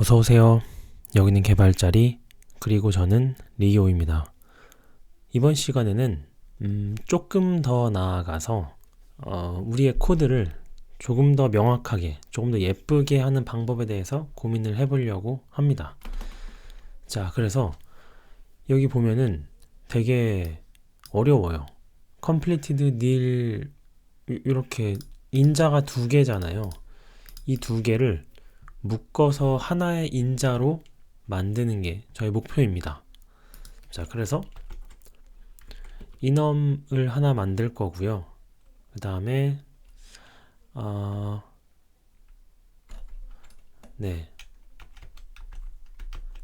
어서오세요. 여기는 개발자리, 그리고 저는 리오입니다. 이번 시간에는 조금 더 나아가서 우리의 코드를 조금 더 명확하게, 조금 더 예쁘게 하는 방법에 대해서 고민을 해보려고 합니다. 자, 그래서 여기 보면은 되게 어려워요. completed nil 이렇게 인자가 두 개잖아요. 이 두 개를 묶어서 하나의 인자로 만드는 게 저의 목표입니다. 자, 그래서 인엄을 하나 만들 거고요. 그 다음에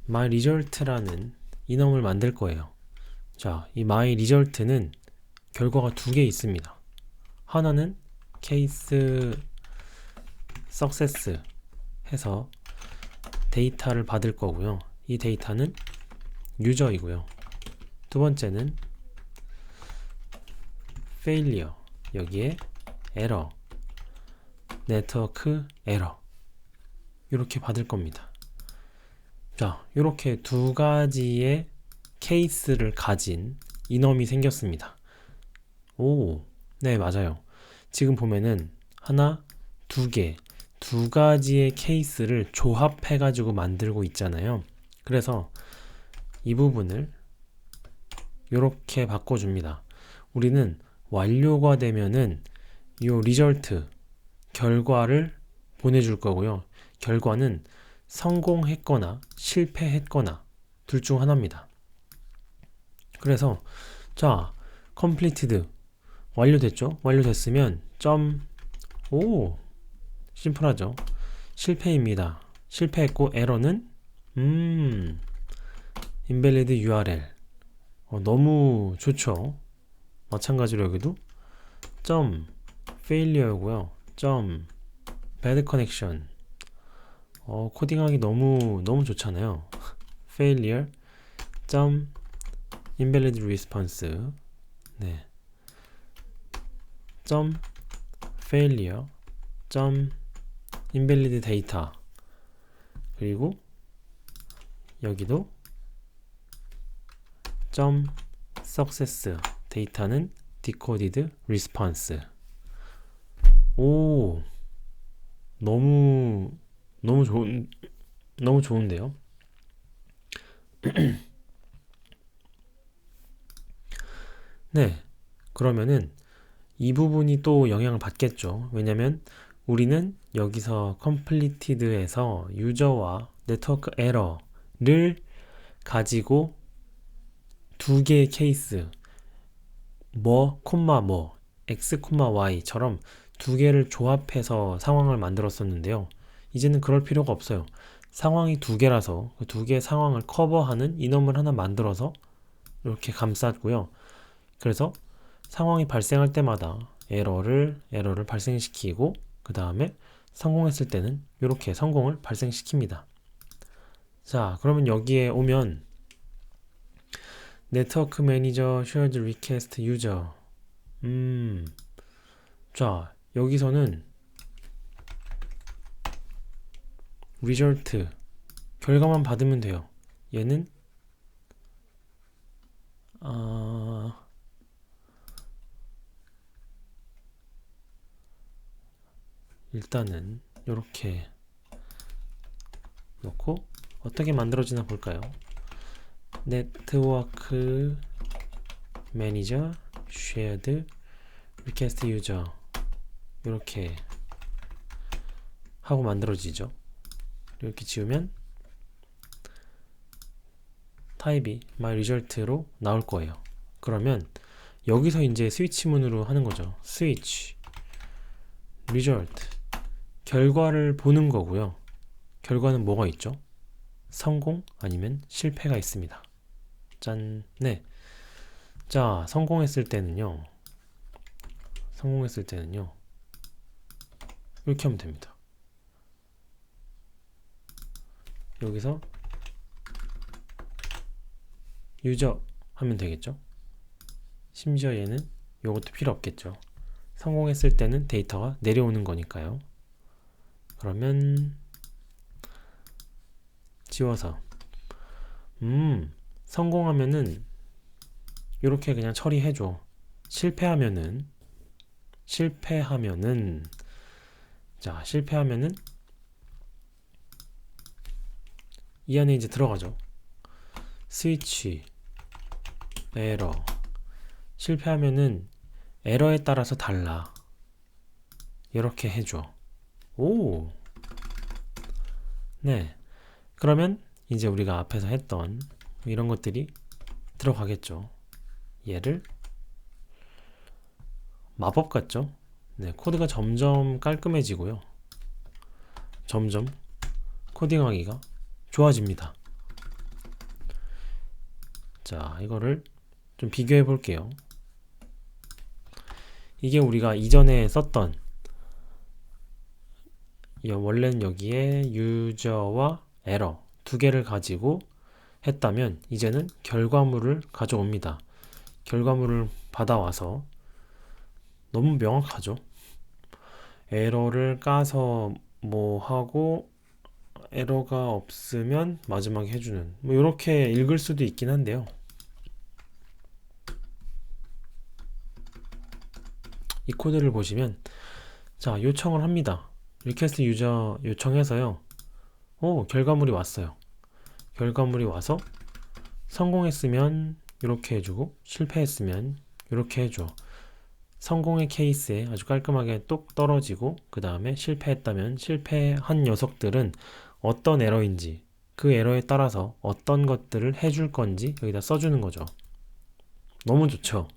myResult라는 인엄을 만들 거예요. 자, 이 myResult는 결과가 두 개 있습니다. 하나는 case success 해서 데이터를 받을 거고요. 이 데이터는 유저이고요. 두 번째는 failure, 여기에 에러, 네트워크 에러 이렇게 받을 겁니다. 자, 이렇게 두 가지의 케이스를 가진 인엄이 생겼습니다. 오, 네, 맞아요. 지금 보면은 하나, 두 가지의 케이스를 조합해가지고 만들고 있잖아요. 그래서 이 부분을 이렇게 바꿔줍니다. 우리는 완료가 되면은 이 리절트, 결과를 보내줄 거고요. 결과는 성공했거나 실패했거나 둘 중 하나입니다. 그래서 자, completed 완료됐죠? 완료됐으면 심플하죠? 실패입니다. 실패했고 에러는 invalid URL 너무 좋죠? 마찬가지로 여기도 failure고요. bad connection 코딩하기 너무 좋잖아요. failure invalid response failure invalid data 그리고 여기도 success 데이터는 decoded response. 오, 너무 좋은데요? 네, 그러면은 이 부분이 또 영향을 받겠죠. 왜냐면 우리는 여기서 completed에서 유저와 네트워크 에러를 가지고 두 개의 케이스 x, y처럼 두 개를 조합해서 상황을 만들었었는데요. 이제는 그럴 필요가 없어요. 상황이 두 개라서 그 두 개의 상황을 커버하는 인엄을 하나 만들어서 이렇게 감쌌고요. 그래서 상황이 발생할 때마다 에러를 발생시키고 그 다음에 성공했을 때는 이렇게 성공을 발생시킵니다. 자, 그러면 여기에 오면 네트워크 매니저 shared request user 자, 여기서는 result 결과만 받으면 돼요. 얘는 일단은 이렇게 놓고 어떻게 만들어지나 볼까요? 네트워크 매니저 shared request user 이렇게 하고 만들어지죠. 이렇게 지우면 타입이 myResult로 나올 거예요. 그러면 여기서 이제 스위치문으로 하는 거죠. 스위치 result 결과를 보는 거고요. 결과는 뭐가 있죠? 성공 아니면 실패가 있습니다. 짠. 네. 자, 성공했을 때는요. 이렇게 하면 됩니다. 여기서 유저 하면 되겠죠. 심지어 얘는 이것도 필요 없겠죠. 성공했을 때는 데이터가 내려오는 거니까요. 그러면 지워서. 성공하면은 이렇게 그냥 처리해줘. 실패하면은 자, 실패하면은 이 안에 이제 들어가죠. 스위치 에러. 실패하면은 에러에 따라서 달라. 이렇게 해줘. 오. 네. 그러면 이제 우리가 앞에서 했던 이런 것들이 들어가겠죠. 얘를 마법 같죠? 네, 코드가 점점 깔끔해지고요. 점점 코딩하기가 좋아집니다. 자, 이거를 좀 비교해 볼게요. 이게 우리가 이전에 썼던, 원래는 여기에 유저와 에러 두 개를 가지고 했다면 이제는 결과물을 가져옵니다. 결과물을 받아와서 너무 명확하죠? 에러를 까서 뭐 하고 에러가 없으면 마지막에 해주는, 뭐 이렇게 읽을 수도 있긴 한데요. 이 코드를 보시면, 자, 요청을 합니다. 리퀘스트 유저 요청해서요. 결과물이 왔어요. 결과물이 와서 성공했으면 이렇게 해주고 실패했으면 이렇게 해줘. 성공의 케이스에 아주 깔끔하게 똑 떨어지고, 그 다음에 실패했다면 실패한 녀석들은 어떤 에러인지, 그 에러에 따라서 어떤 것들을 해줄 건지 여기다 써주는 거죠. 너무 좋죠?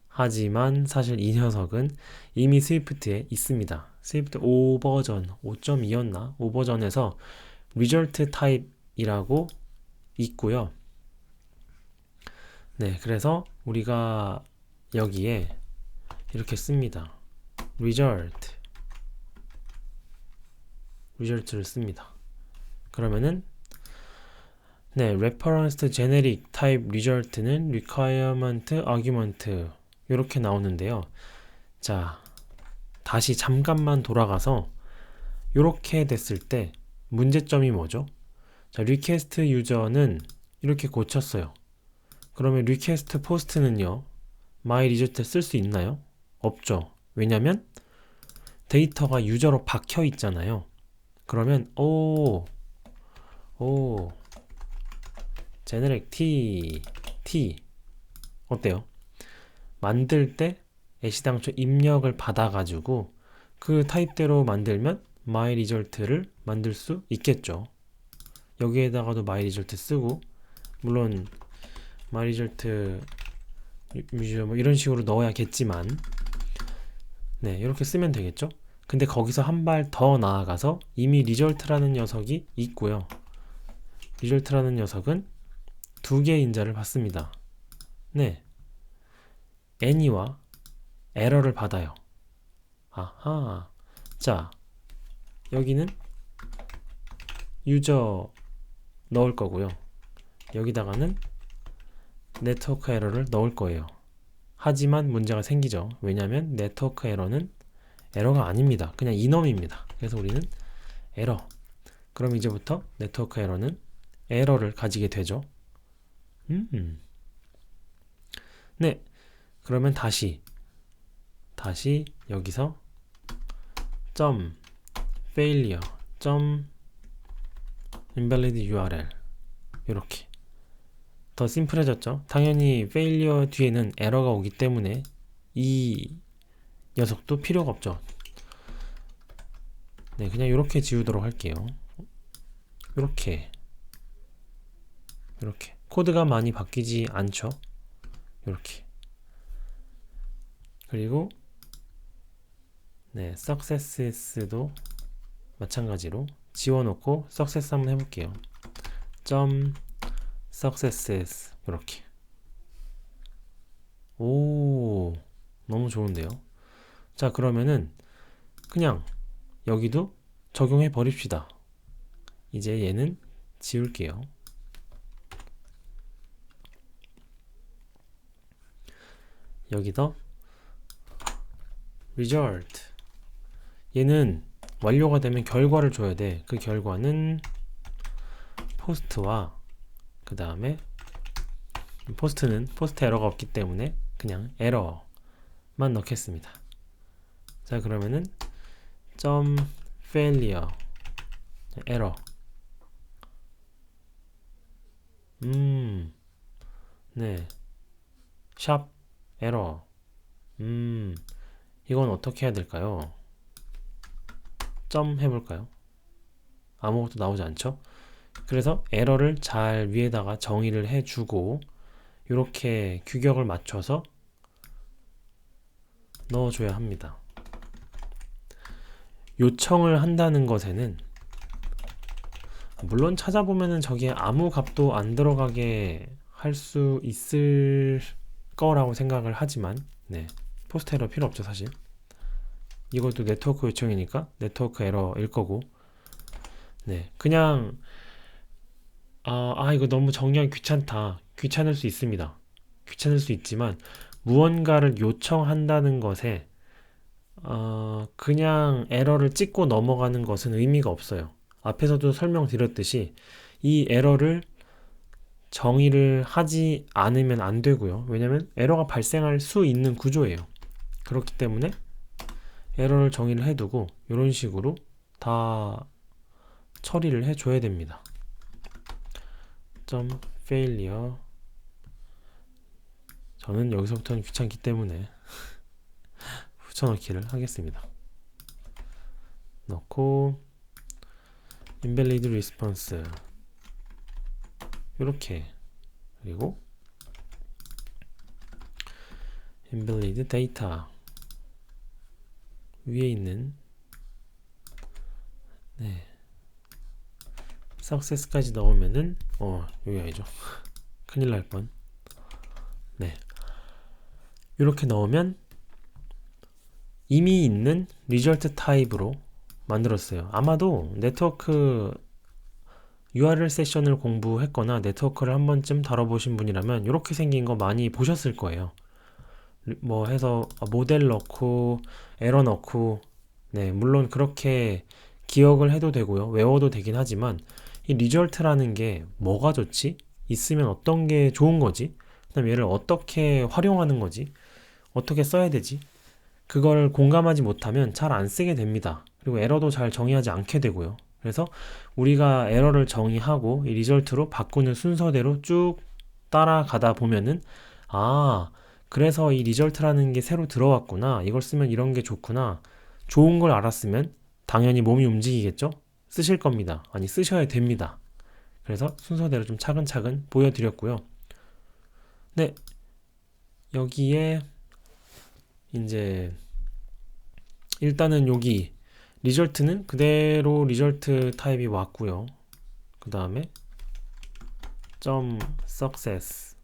하지만 사실 이 녀석은 이미 스위프트에 있습니다. 스위프트 5버전, 5.2였나? 5버전에서 result type이라고 있고요. 네, 그래서 우리가 여기에 이렇게 씁니다. result를 씁니다. 그러면은 네, referenced generic type result는 requirement argument 이렇게 나오는데요. 자, 다시 잠깐만 돌아가서 이렇게 됐을 때 문제점이 뭐죠? 자, request 유저는 이렇게 고쳤어요. 그러면 request post는요, my result에 쓸 수 있나요? 없죠. 왜냐면 데이터가 유저로 박혀 있잖아요. 그러면 generic t 어때요? 만들 때 애시당초 입력을 받아가지고 그 타입대로 만들면 my result를 만들 수 있겠죠. 여기에다가도 my result 쓰고, 물론 my result 뭐 이런 식으로 넣어야겠지만, 네, 이렇게 쓰면 되겠죠. 근데 거기서 한 발 더 나아가서 이미 result라는 녀석이 있고요. result라는 녀석은 두 개의 인자를 받습니다. 네, any와 에러를 받아요. 아하. 자, 여기는 유저 넣을 거고요. 여기다가는 네트워크 에러를 넣을 거예요. 하지만 문제가 생기죠. 왜냐하면 네트워크 에러는 에러가 아닙니다. 그냥 이넘입니다. 그래서 우리는 에러. 그럼 이제부터 네트워크 에러는 에러를 가지게 되죠. 네. 그러면 다시 여기서 failure invalid URL 이렇게 더 심플해졌죠. 당연히 failure 뒤에는 에러가 오기 때문에 이 녀석도 필요가 없죠. 네, 그냥 이렇게 지우도록 할게요. 이렇게 코드가 많이 바뀌지 않죠. 이렇게. 그리고 네, success도 마찬가지로 지워놓고 success 한번 해볼게요. successes 이렇게. 오, 너무 좋은데요. 자, 그러면은 그냥 여기도 적용해 버립시다. 이제 얘는 지울게요. 여기다 result, 얘는 완료가 되면 결과를 줘야 돼. 그 결과는 포스트와 그 다음에 포스트는 포스트 에러가 없기 때문에 그냥 에러만 넣겠습니다. 자, 그러면은 점 failure 에러. 네. 샵 에러. 이건 어떻게 해야 될까요? 점 해볼까요? 아무것도 나오지 않죠? 그래서 에러를 잘 위에다가 정의를 해주고 이렇게 규격을 맞춰서 넣어줘야 합니다. 요청을 한다는 것에는 물론 찾아보면은 저기에 아무 값도 안 들어가게 할 수 있을 거라고 생각을 하지만 네, 포스트 에러 필요 없죠 사실. 이것도 네트워크 요청이니까 네트워크 에러일 거고 네, 그냥 이거 너무 정리하기 귀찮다. 귀찮을 수 있습니다. 귀찮을 수 있지만 무언가를 요청한다는 것에 그냥 에러를 찍고 넘어가는 것은 의미가 없어요. 앞에서도 설명드렸듯이 이 에러를 정의를 하지 않으면 안 되고요. 왜냐면 에러가 발생할 수 있는 구조예요. 그렇기 때문에 에러를 정의를 해두고 이런 식으로 다 처리를 해줘야 됩니다. 점 failure. 저는 여기서부터는 귀찮기 때문에 붙여넣기를 하겠습니다. 넣고 invalid response 이렇게, 그리고 invalid data 위에 있는 네, success까지 넣으면은 여기 아니죠. 큰일 날 뻔. 네, 이렇게 넣으면 이미 있는 result 타입으로 만들었어요. 아마도 네트워크 URL 세션을 공부했거나 네트워크를 한 번쯤 다뤄보신 분이라면 이렇게 생긴 거 많이 보셨을 거예요. 뭐 해서 모델 넣고 에러 넣고 네, 물론 그렇게 기억을 해도 되고요. 외워도 되긴 하지만 이 리절트라는 게 뭐가 좋지? 있으면 어떤 게 좋은 거지? 그다음 얘를 어떻게 활용하는 거지? 어떻게 써야 되지? 그걸 공감하지 못하면 잘 안 쓰게 됩니다. 그리고 에러도 잘 정의하지 않게 되고요. 그래서 우리가 에러를 정의하고 이 리절트로 바꾸는 순서대로 쭉 따라가다 보면은 그래서 이 리절트라는 게 새로 들어왔구나. 이걸 쓰면 이런 게 좋구나. 좋은 걸 알았으면 당연히 몸이 움직이겠죠? 쓰실 겁니다. 아니, 쓰셔야 됩니다. 그래서 순서대로 좀 차근차근 보여드렸고요. 네, 여기에 이제 일단은 여기 리절트는 그대로 리절트 타입이 왔고요. 그 다음에 점 success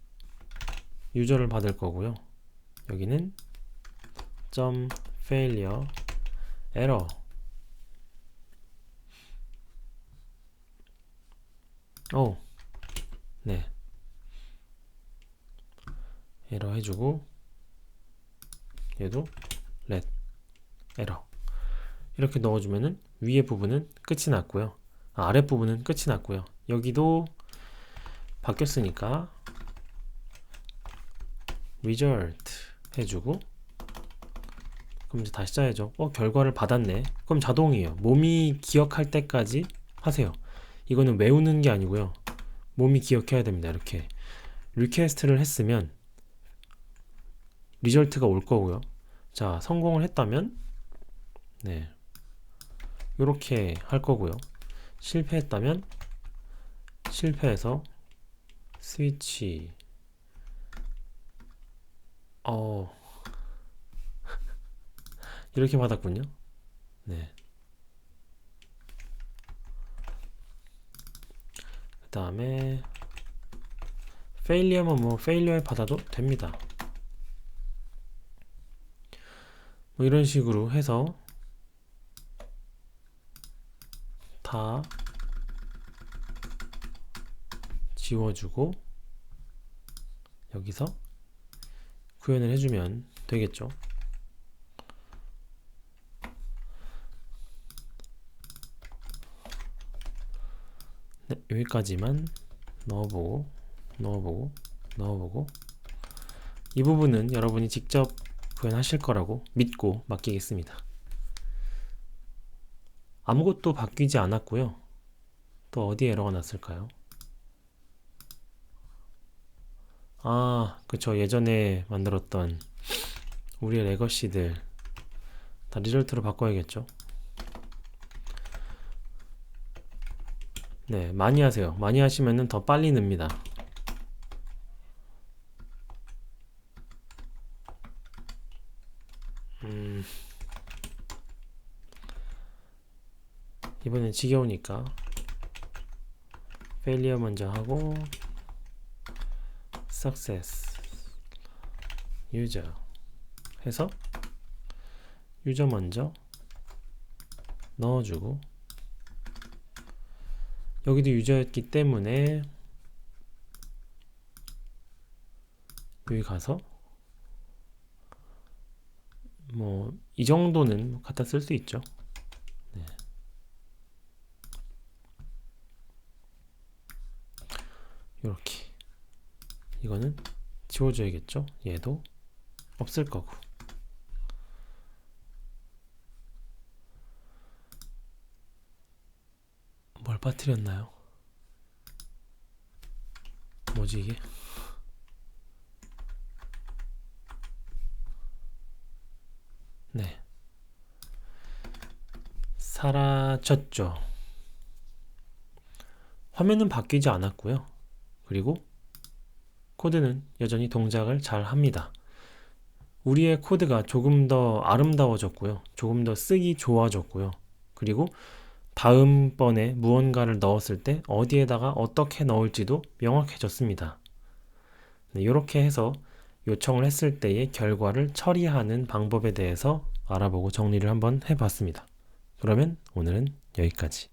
유저를 받을 거고요. 여기는 점 failure error 네, 에러 해주고 얘도 let 에러 이렇게 넣어주면은 위에 부분은 끝이 났고요. 아래 부분은 끝이 났고요. 여기도 바뀌었으니까 result 해주고 그럼 이제 다시 짜야죠. 결과를 받았네. 그럼 자동이에요. 몸이 기억할 때까지 하세요. 이거는 외우는 게 아니고요. 몸이 기억해야 됩니다. 이렇게 리퀘스트를 했으면 리절트가 올 거고요. 자, 성공을 했다면 네, 이렇게 할 거고요. 실패했다면 실패해서 스위치 이렇게 받았군요. 네. 그 다음에 failure면 뭐 failure 받아도 됩니다. 뭐 이런 식으로 해서 다 지워주고 여기서 구현을 해주면 되겠죠. 네, 여기까지만 넣어보고 넣어보고 넣어보고 이 부분은 여러분이 직접 구현하실 거라고 믿고 맡기겠습니다. 아무것도 바뀌지 않았고요. 또 어디에 에러가 났을까요? 그쵸. 예전에 만들었던 우리의 레거시들 다 리절트로 바꿔야겠죠. 네, 많이 하세요. 많이 하시면은 더 빨리 늡니다. 이번엔 지겨우니까 failure 먼저 하고 success user 해서 유저 먼저 넣어주고 여기도 유저였기 때문에 여기 가서 뭐 이 정도는 갖다 쓸 수 있죠. 네. 이렇게 이거는 지워줘야겠죠. 얘도 없을 거고 뭘 빠뜨렸나요? 뭐지 이게? 네, 사라졌죠. 화면은 바뀌지 않았고요. 그리고 코드는 여전히 동작을 잘 합니다. 우리의 코드가 조금 더 아름다워졌고요. 조금 더 쓰기 좋아졌고요. 그리고 다음번에 무언가를 넣었을 때 어디에다가 어떻게 넣을지도 명확해졌습니다. 네, 이렇게 해서 요청을 했을 때의 결과를 처리하는 방법에 대해서 알아보고 정리를 한번 해봤습니다. 그러면 오늘은 여기까지.